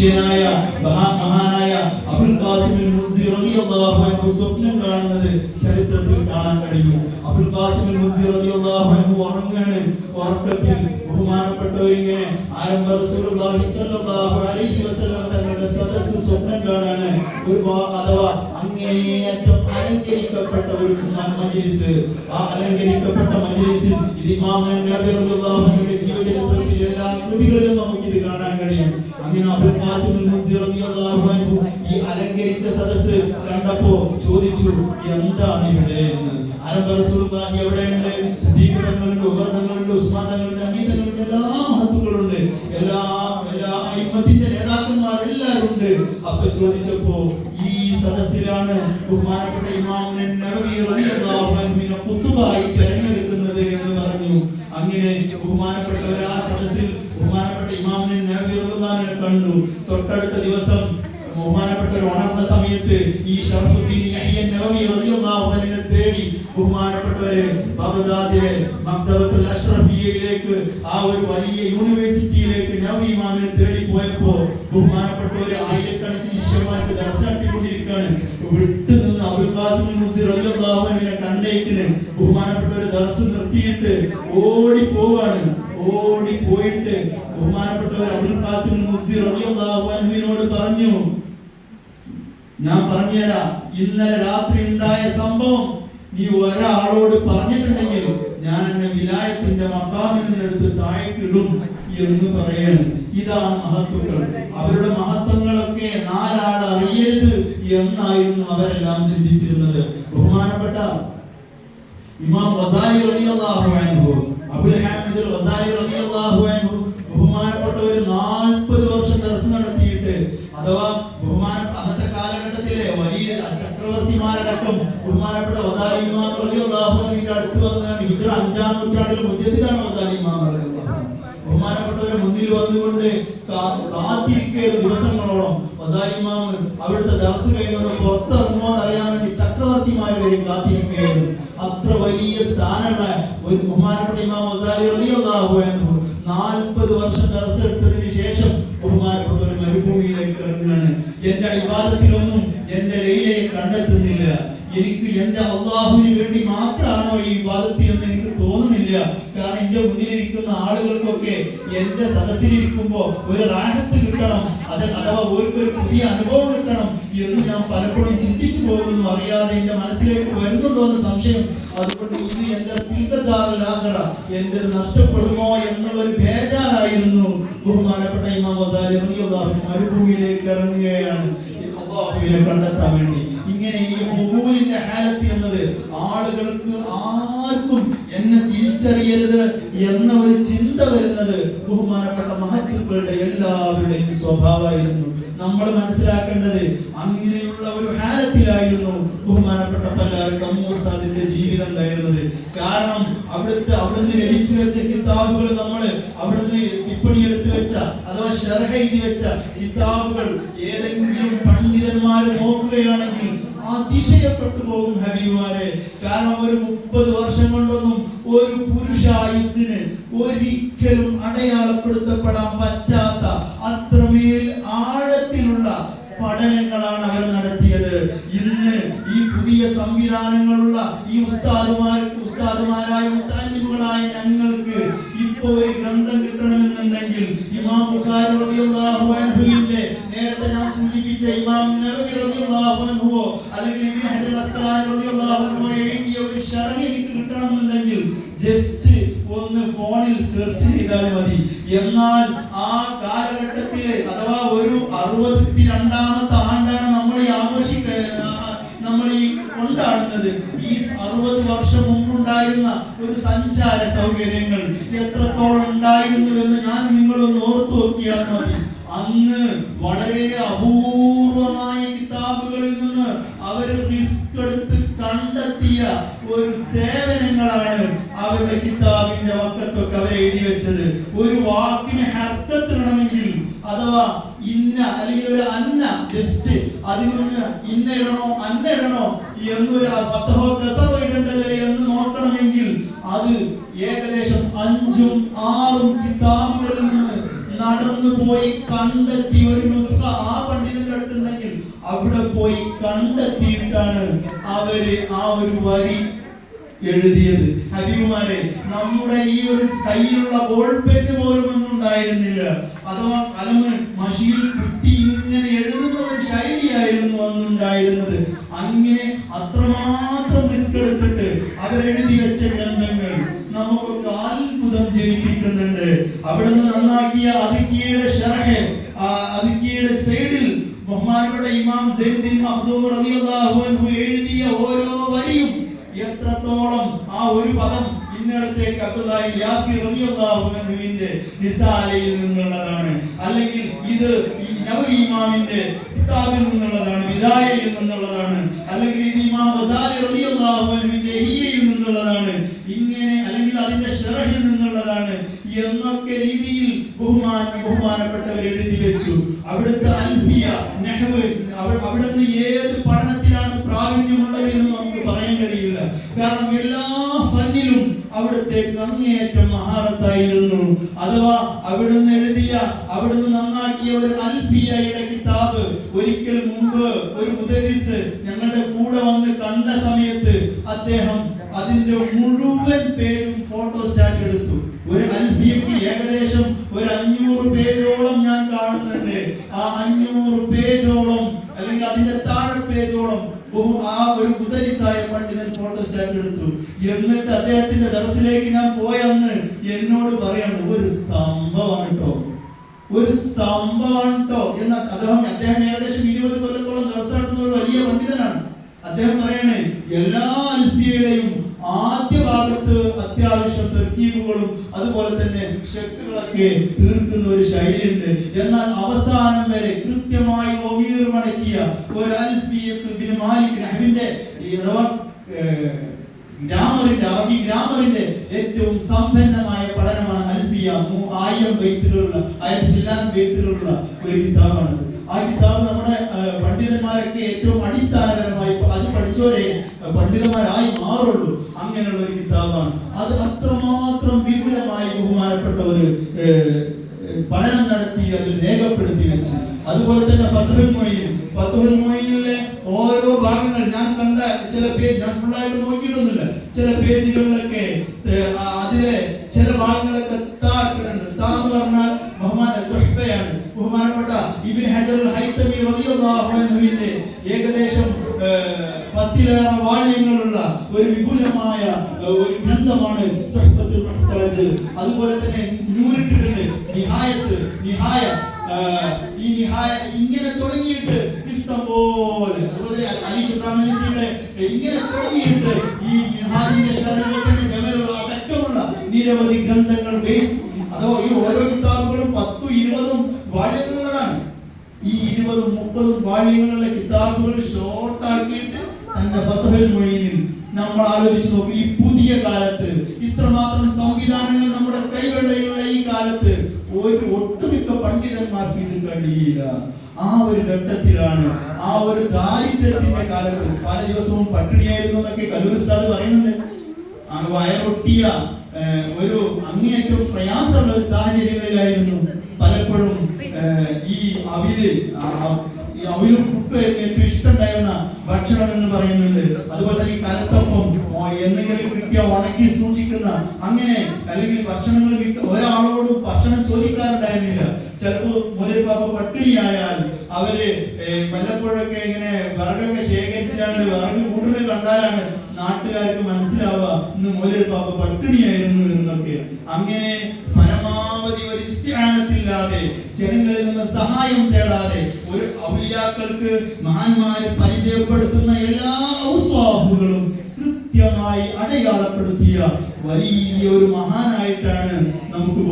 ശിഷ്യനായ മഹാനായ അബുൽ ഖാസിം അൽ-മുസ്സി റളിയല്ലാഹു അൻഹു സ്വപ്നം കാണുന്നത് ചരിത്രത്തിൽ കാണാൻ കഴിയും. അബുൽ ഖാസിം അൽ-മുസ്സി റളിയല്ലാഹു അൻഹു ഉറങ്ങാണ്. ഉറക്കത്തിൽ ബഹുമാനപ്പെട്ടവരിങ്ങനെ ആരംഭ റസൂലുള്ളാഹി സ്വല്ലല്ലാഹു അലൈഹി വസല്ലം തങ്ങളുടെ സദസ്സ് സ്വപ്നം കാണാണ്. അഥവാ അങ്ങേയറ്റം അലങ്കരിക്കപ്പെട്ട ഒരു മജ്ലിസ്. ആ അലങ്കരിക്കപ്പെട്ട മജ്ലിസിൽ ഇത് ഇമാം നബവി റളിയല്ലാഹു അൻഹുവിന്റെ ജീവചരിത്രത്തിൽ എല്ലാ കൃതികളിലും നമുക്ക് ഇത് കാണാൻ കഴിയും. അങ്ങനെ അബുൽ ഖാസിം അൽ-മുസ്സി റളിയല്ലാഹു അൻഹു ഈ അലങ്കരിച്ച സദസ്സ് കണ്ടപ്പോൾ ചോദിച്ചു, എന്താണ് ഇവിടെ എന്ന്. ആരംഭ റസൂലുള്ളാഹി എവിടെയുണ്ട്? സിദ്ദീഖ് തങ്ങളുണ്ട്, ഉമർ തങ്ങളുണ്ട്, ഉസ്മാൻ തങ്ങളുണ്ട്, അലി തങ്ങളുണ്ട്, എല്ലാ മഹത്തുക്കളുണ്ട്, എല്ലാ അയിമ്മത്തിന്റെ നേതാക്കന്മാർ എല്ലാവരും ഉണ്ട്. അപ്പൊ ചോദിച്ചപ്പോ ഈ സദസ്സിലാണ് ബഹുമാനപ്പെട്ട ഇമാം നബവി റളിയല്ലാഹു അൻഹുവിനെ ഖുതുബായി തിരഞ്ഞെടുക്കുന്നത് എന്ന് പറഞ്ഞു. അങ്ങനെ ബഹുമാനപ്പെട്ടവർ ആ സദസ്സിൽ ബഹുമാനപ്പെട്ട ഇമാം നബവി റളിയല്ലാഹു അൻഹുവിനെ കണ്ടു. തൊട്ടടുത്ത ദിവസം ബഹുമാനപ്പെട്ടവർ ഉണർന്ന സമയത്ത് ഈ ശറഫുദ്ദീൻ യഹ്യ നബവി റളിയല്ലാഹു അൻഹുവിനെ തേടി ബഹുമാനപ്പെട്ടവര് ബഗ്ദാദിലെ മക്തബത്തുൽ അഷ്റഫിയയിലേക്ക്, ആ ഒരു വലിയ യൂണിവേഴ്സിറ്റിയിലേക്ക് നബവി ഇമാമിനെ തേടി പോയപ്പോ ബഹുമാനപ്പെട്ടവര് ആയിരക്കണക്കിന് ശിഷ്യന്മാർക്ക് ദർസ് നടത്തിക്കൊണ്ടിരിക്കുകയാണ്. വിട്ടു നിന്ന് അബുൽ ഖാസിം അൽ-മുസ്സി റളിയല്ലാഹു അൻഹുവിനെ കണ്ടേക്കിന് ബഹുമാനപ്പെട്ടവര് ദർസ് നിർത്തിയിട്ട് ഓടി പോവാണ്. ഓടി പോയിട്ട് ബഹുമാനപ്പെട്ടവർ അബുൽ ഖാസിം അൽ-മുസ്സി റളിയല്ലാഹു അൻഹുവിനോട് പറഞ്ഞു, ഞാൻ പറഞ്ഞുതരാം, ഇന്നലെ രാത്രി ഉണ്ടായ സംഭവം നീ ഒരാളോട് പറഞ്ഞിട്ടുണ്ടെങ്കിൽ ഞാൻ എന്നെ വിലായത്തിന്റെ മഖാമിൽ നിന്നെടുത്ത് താഴേക്കിടും എന്ന് പറയാണ്. ഇതാണ് മഹത്തുക്കൾ. അവരുടെ മഹത്വങ്ങളൊക്കെ നാലാൾ അറിയരുത് എന്നായിരുന്നു അവരെല്ലാം ചിന്തിച്ചിരുന്നത്. ബഹുമാനപ്പെട്ട ഇമാം ഗസാലി റളിയല്ലാഹു അൻഹു, അബുൽ ഹാമിദ് അൽ ഗസാലി റളിയല്ലാഹു അൻഹു ബഹുമാനപ്പെട്ടവർ 40 വർഷം ദർസ് നടത്തിയിട്ട്, അഥവാ അന്നത്തെ കാലഘട്ടത്തിലെ വലിയ ചക്രവർത്തിമാരടക്കം ബഹുമാനപ്പെട്ട ഗസാലി ഇമാം റളിയല്ലാഹു അൻഹുവിന്റെ അടുത്ത് വന്നാണ്. ഹിജ്റ 5-ാം നൂറ്റാണ്ടിലെ മുജദ്ദിദാണ് ഗസാലി ഇമാം റളിയല്ലാഹു അൻഹു. ബഹുമാനപ്പെട്ടവരെ മുന്നിൽ വന്നുകൊണ്ട് കാത്തിരിക്കുന്ന ദിവസങ്ങളോളം ഗസാലി ഇമാം അവിടുത്തെ ദർസ് കഴിഞ്ഞൊന്ന് പുറത്തിറങ്ങുമോ എന്നറിയാൻ വേണ്ടി ചക്രവർത്തിമാർ വരെ കാത്തിരിക്കുകയായിരുന്നു. അത്ര വലിയ സ്ഥാനമുള്ള ഒരു ബഹുമാനപ്പെട്ട ഇമാം ഗസാലി റളിയല്ലാഹു അൻഹു 40 വർഷം ദർസ് എടുത്തതിന് ശേഷം ബഹുമാനപ്പെട്ട ഒരു മരുഭൂമിയിലേക്ക് ഇറങ്ങുകയാണ്. എന്റെ ഇബാദത്തിലൊന്നും എന്റെ ലൈലയെ കണ്ടെത്തുന്നില്ല. എനിക്ക് എന്റെ അള്ളാഹുവിന് വേണ്ടി മാത്രമാണോ ഈ ഇബാദത്ത് എന്ന് എനിക്ക് തോന്നുന്നില്ല. കാരണം എന്റെ മുന്നിലിരിക്കുന്ന ആളുകൾക്കൊക്കെ എന്റെ സദസ്സിലിരിക്കുമ്പോ ഒരു റാഹത്ത് കിട്ടണം, അഥവാ ഒരു പുതിയ അനുഭവം കിട്ടണം എന്ന് ഞാൻ പലപ്പോഴും ചിന്തിച്ചു പോകുന്നു. അറിയാതെ എന്റെ മനസ്സിലേക്ക് വരുന്നുണ്ടോ എന്ന് സംശയം. അതുകൊണ്ട് ഇത് എന്റെ തിൽക്കത്താറിൽ ആഖിറ എന്റേത് നഷ്ടപ്പെടുമോ എന്നുള്ളൊരു ബേജാറായിരുന്നു. ബഹുമാനപ്പെട്ട ഇമാം ഗസാലി റളിയല്ലാഹു അൻഹു മരുഭൂമിയിലേക്ക് ഇറങ്ങുകയാണ് അല്ലാഹുവിനെ കണ്ടെത്താൻ വേണ്ടി. ഇങ്ങനെ ഈ ഖുബൂലിന്റെ ഹാലത്ത് എന്നത് ആളുകൾക്ക് ആർക്കും എന്നെ തിരിച്ചറിയരുത് എന്ന ഒരു ചിന്ത വരുന്നത് ബഹുമാനപ്പെട്ട മഹത്തുക്കളുടെ എല്ലാവരുടെയും സ്വഭാവമായിരുന്നു. നമ്മൾ മനസ്സിലാക്കേണ്ടത് അങ്ങനെയുള്ള ഒരു ഹാലത്തിലായിരുന്നു ബഹുമാനപ്പെട്ട പല്ലാർക്കും ഉസ്താദിന്റെ ജീവിതം ഉണ്ടായിരുന്നത്. കാരണം അവിടുന്ന് രചിച്ചു വെച്ച കിതാബുകൾ, നമ്മൾ അവിടുന്ന് ടിപ്പണിയെടുത്ത് വെച്ച അഥവാ ശർഹ് എഴുതി വെച്ച കിതാബുകൾ ഏതെങ്കിലും പണ്ഡിതന്മാർ നോക്കുകയാണെങ്കിൽ അതിശയപ്പെട്ടു പോകും ഹബീബുമാരെ. കാരണം ഒരു 30 വർഷം കൊണ്ടൊന്നും ഒരു പുരുഷായുസ്സിന് ഒരിക്കലും അടയാളപ്പെടുത്തപ്പെടാൻ പറ്റാത്ത അത്രമേൽ ആഴത്തിലുള്ള പഠനങ്ങളാണ് അവർ നടത്തിയത്. ഇന്ന് ഈ പുതിയ സംവിധാനങ്ങളുള്ള ഈ ഉസ്താദുമാരായ മുതഅല്ലിമുകളായ ഞങ്ങൾക്ക് ഇപ്പോ ഒരു ഗ്രന്ഥം കിട്ടണമെന്നുണ്ടെങ്കിൽ ഇമാം ബുഖാരി റളിയല്ലാഹു അൻഹുവിന്റെ നേരത്തെ ഞാൻ സൂചിപ്പിച്ച ഇമാം നബവി റളിയല്ലാഹു അൻഹു അല്ലെങ്കിൽ ഇബ്നു ഹജർ അസ്ഖലാനി റളിയല്ലാഹു അൻഹു എഴുതിയ ഒരു ശർഹ് എനിക്ക് കിട്ടണമെന്നുണ്ടെങ്കിൽ ജസ്റ്റ് ഒന്ന് ഫോണിൽ സെർച്ച് ചെയ്താൽ മതി. എന്നാൽ ആ കാലഘട്ടത്തിലെ അഥവാ ഒരു 62ാമത്തെ ആണ്ടാണ് നമ്മൾ ഈ കൊണ്ടാടുന്നത്. ഈ 60 വർഷം മുമ്പുണ്ടായിരുന്ന ഒരു സഞ്ചാര സൗകര്യങ്ങൾ എത്രത്തോളം ഉണ്ടായിരുന്നു എന്ന് ഞാൻ നിങ്ങളൊന്ന് ഓർത്തു നോക്കിയാൽ മതി. അന്ന് വളരെ അപൂർവമായ കിതാബുകളിൽ നിന്ന് അവർ റിസ്ക് എടുത്ത് കണ്ടെത്തിയ ഒരു സേവനങ്ങളാണ് അവരുടെ കിതാബിന്റെ വക്കത്തൊക്കെ അവർ എഴുതി വെച്ചത്. ഒരു വാക്കിന് ഹർക്കത്തിടണമെങ്കിൽ അഥവാ ഇന്ന അല്ലെങ്കിൽ ഒരു അന്ന ജസ്റ്റ് അതിൽ നിന്ന് ഇന്ന ഇടണോ അന്ന ഇടണോ എന്നൊരു 10 ഗസറോ ഇടേണ്ടത് എന്ന് നോക്കണമെങ്കിൽ അത് ഏകദേശം 5-6 കിതാബുകളിൽ നിന്ന് നടന്നു പോയി കണ്ടെത്തി ഒരു നുസ്ഖ ആ പണ്ഡിതന്റെ അടുത്തുണ്ടെങ്കിൽ അവിടെ പോയി കണ്ടെത്തിയിട്ടാണ് അവര് ആ ഒരു വരി എഴുതിയത്. ഹബീബുമാരെ, നമ്മുടെ ഈ ഒരു കയ്യിലുള്ള ബോൾ പെന്ന് പോലും ഒന്നും ഉണ്ടായിരുന്നില്ല. അഥവാ കലമ് മഷിയിൽ കുത്തി ഇങ്ങനെ എഴുതുന്ന ഒരു ശൈലിയായിരുന്നു അന്നുണ്ടായിരുന്നത്. അങ്ങനെ അത്രമാത്രം റിസ്ക് എടുത്തിട്ട് അവരെഴുതി വെച്ച ഗ്രന്ഥങ്ങൾ നമുക്കൊക്കെ അത്ഭുതം ജനിപ്പിക്കുന്നുണ്ട്. അവിടുന്ന് നന്നാക്കിയ അതിക്കിയുടെ ഷർഹ്, അതിക്കിയുടെ സൈഡിൽ ബഹുമാനപ്പെട്ട ഇമാം സൈനുദ്ദീൻ മഖ്ദൂം റളിയല്ലാഹു അൻഹു എഴുതിയ ഓരോ വരിയും എത്രത്തോളം ആ ഒരു പദം ഇന്നടത്തേക്ക് അബ്ദുല്ലാഹി യാഫി റളിയല്ലാഹു അൻഹുവിന്റെ റിസാലയിൽ നിന്നുള്ളതാണ്, അല്ലെങ്കിൽ ഇത് നവവി ഇമാമിന്റെ കിതാബിൽ നിന്നുള്ളതാണ്, വിദായയിൽ നിന്നുള്ളതാണ്, അല്ലെങ്കിൽ ഇത് ഇമാം ഗസാലി റളിയല്ലാഹു അൻഹുവിന്റെ ഇയ്യയിൽ നിന്നുള്ളതാണ്, ഇങ്ങനെ അല്ലെങ്കിൽ അതിന്റെ ശറഹിൽ നിന്നുള്ളതാണ് എന്നൊക്കെ രീതിയിൽ ബഹുമാനപ്പെട്ടവർ എഴുതി വെച്ചു. അവിടുത്തെ അൽഫിയ, നഹ്വ്, അവിടുന്ന് ഏത് പഠനത്തിലാണ് പ്രാവീണ്യമുള്ളത് എന്ന് നമുക്ക് പറയാൻ കഴിയില്ല. കാരണം എല്ലാ ഫന്നിലും അവിടുത്തെ അങ്ങേയറ്റം മഹാരത്തായിരുന്നു. അഥവാ അവിടുന്ന് എഴുതിയ, അവിടുന്ന് നന്നാക്കിയ ഒരു അൽഫിയയുടെ കിതാബ് ഒരിക്കൽ മുമ്പ് ഒരു മുദരിസ് ഞങ്ങളുടെ കൂടെ വന്ന് കണ്ട സമയത്ത് അദ്ദേഹം അതിന്റെ മുഴുവൻ പേരും ഫോട്ടോസ്റ്റാറ്റ് എടുത്തു. ഒരു അൽഫിയക്ക് ഏകദേശം ഒരു 500 പേജോളം ഞാൻ കാണുന്നുണ്ട്. ആ 500 പേജോളം അല്ലെങ്കിൽ അതിന്റെ താഴെ പേജോളം ആ ഒരു മുദരിസായ പണ്ഡിതൻ ഫോട്ടോസ്റ്റാറ്റ് എടുത്തു. എന്നിട്ട് അദ്ദേഹത്തിന്റെ ദർസിലേക്ക് ഞാൻ പോയെന്ന് എന്നോട് പറയാണ്, ഒരു സംഭവമാണ് കേട്ടോ, ഒരു സംഭവമാണ് കേട്ടോ എന്ന്. അദ്ദേഹം ഏകദേശം 20 കൊല്ലത്തോളം ദർസ് നടത്തുന്ന ഒരു വലിയ പണ്ഡിതനാണ്. അദ്ദേഹം പറയാണ്, എല്ലാ അൽഫിയയുടെയും ആദ്യ ഭാഗത്ത് അത്യാവശ്യം തർക്കീബുകളും അതുപോലെ തന്നെ ഷെട്ടുകളൊക്കെ തീർക്കുന്ന ഒരു ശൈലിയുണ്ട്. എന്നാൽ അവസാനം വരെ കൃത്യമായി ഒമീർ മടക്കിയ ഒരു അൽഫിയത്ത് ബിൻ മാലിക് നഹ്വിന്റെ അഥവാ ഗ്രാമറിന്റെ, അറബി ഗ്രാമറിന്റെ ഏറ്റവും സമ്പന്നമായ പഠനമാണ് അൽഫിയ. 1000 ബൈത്തുകളുള്ള 1000 ബൈത്തുകളുള്ള ഒരു കിതാബാണ്. ആ കിതാബ് നമ്മുടെ പണ്ഡിതന്മാരൊക്കെ ഏറ്റവും അടിസ്ഥാനപരമായി അത് പഠിച്ചവരെ പണ്ഡിതന്മാരായി മാറുള്ളൂ. അങ്ങനെയുള്ള ഒരു കിതാബാണ് അത്. അത്രമാത്രം വിപുലമായി ബഹുമാനപ്പെട്ട ഒരു പഠനം നടത്തി അതിൽ രേഖപ്പെടുത്തി വെച്ച്. അതുപോലെ തന്നെ ഫത്ഹുൽ മുഈനിലെ ഓരോ ഭാഗങ്ങൾ ഞാൻ കണ്ട ചില പേജ് ഞാൻ ഫുള്ളായിട്ട് നോക്കിയിട്ടൊന്നുമില്ല. ചില പേജുകളിലൊക്കെ അതിലെ ചില ഭാഗങ്ങളൊക്കെ താക്കിട്ടുണ്ട്. താ എന്ന് പറഞ്ഞാൽ തുഹ്ഫയാണ്. ബഹുമാനപ്പെട്ട ഇബ്നു ഹജർ അൽ ഹൈതമി റളിയല്ലാഹു അൻഹുവിന്റെ ഏകദേശം 10 വാള്യങ്ങളുള്ള ഒരു വിപുലമായ ഒരു ഗ്രന്ഥമാണ് തുഹ്ഫത്തുൽ മുഹ്തറജ്. അതുപോലെ തന്നെ നൂറിട്ടുണ്ട് നിഹായ ഈ നിഹായ ഇങ്ങനെ തുടങ്ങിയിട്ട് ഇഷ്ടം പോലെ. അതുപോലെ അലി ശുബ്രാമനിസിയുടെ ഇങ്ങനെ തുടങ്ങിയിട്ട് ഈ നിഹാദിന്റെ ശർഹുകൾ തന്നെ ജമലുൽ അടക്കമുള്ള നിരവധി ഗ്രന്ഥങ്ങൾ ബേസ്. അഥവാ ഈ ഓരോ കിതാബുകളും 10-20 വാള്യങ്ങളുള്ളതാണ്. ഈ 20-30 വാള്യങ്ങളുള്ള കിതാബുകൾ ഷോർട്ടാക്കിയിട്ട് തന്റെ ഫത്ഹുൽ മുഈനിൽ നമ്മൾ ആലോചിച്ച് നോക്കും. ഈ പുതിയ കാലത്ത് ഇത്രമാത്രം സംവിധാനങ്ങൾ നമ്മുടെ കൈവെള്ളയിലുള്ള ഈ കാലത്ത് ഒട്ടുമിക്ക പണ്ഡിതന്മാർക്ക് ഇത് കഴിയില്ല. ആ ഒരു ഘട്ടത്തിലാണ്, ആ ഒരു ദാരിദ്ര്യത്തിന്റെ കാലത്ത് പല ദിവസവും പട്ടിണിയായിരുന്നു എന്നൊക്കെ കല്ലൂർ ഉസ്താദ് പറയുന്നുണ്ട്. ആ വയറൊട്ടിയ ഒരു അങ്ങേയറ്റം പ്രയാസമുള്ള ഒരു സാഹചര്യങ്ങളിലായിരുന്നു പലപ്പോഴും ഈ അവിലും പുട്ടും ഏറ്റവും ഇഷ്ടമുണ്ടായിരുന്ന ഭക്ഷണം എന്ന് പറയുന്നുണ്ട്. അതുപോലെ തന്നെ ഈ കലത്തപ്പം എന്തെങ്കിലും കിട്ടിയ ഉണക്കി സൂക്ഷിക്കുന്ന അങ്ങനെ അല്ലെങ്കിൽ ഭക്ഷണങ്ങൾ ഒരാളോടും ഭക്ഷണം ചോദിക്കാറുണ്ടായിരുന്നില്ല. ചിലപ്പോൾ മുലപ്പാപ്പ പട്ടിണിയായാൽ അവര് വല്ലപ്പോഴൊക്കെ ഇങ്ങനെ വിറകൊക്കെ ശേഖരിച്ചാണ്ട് വിറക് കൂടുതൽ കണ്ടാലാണ് നാട്ടുകാർക്ക് മനസ്സിലാവുക ഇന്ന് മുലപ്പാപ്പ പട്ടിണിയായിരുന്നു എന്നൊക്കെ. അങ്ങനെ പരമാവധി ഒരു ഇസ്തിആനത്തില്ലാതെ ജനങ്ങളിൽ നിന്ന് സഹായം തേടാതെ ഒരു ഔലിയാക്കൾക്ക് മഹാന്മാരെ പരിചയപ്പെടുത്തുന്ന എല്ലാ ഔസ്വാഫുകളും കൃത്യമായി അടയാളപ്പെടുത്തിയ വലിയ ഒരു മഹാനായിട്ടാണ് നമുക്ക്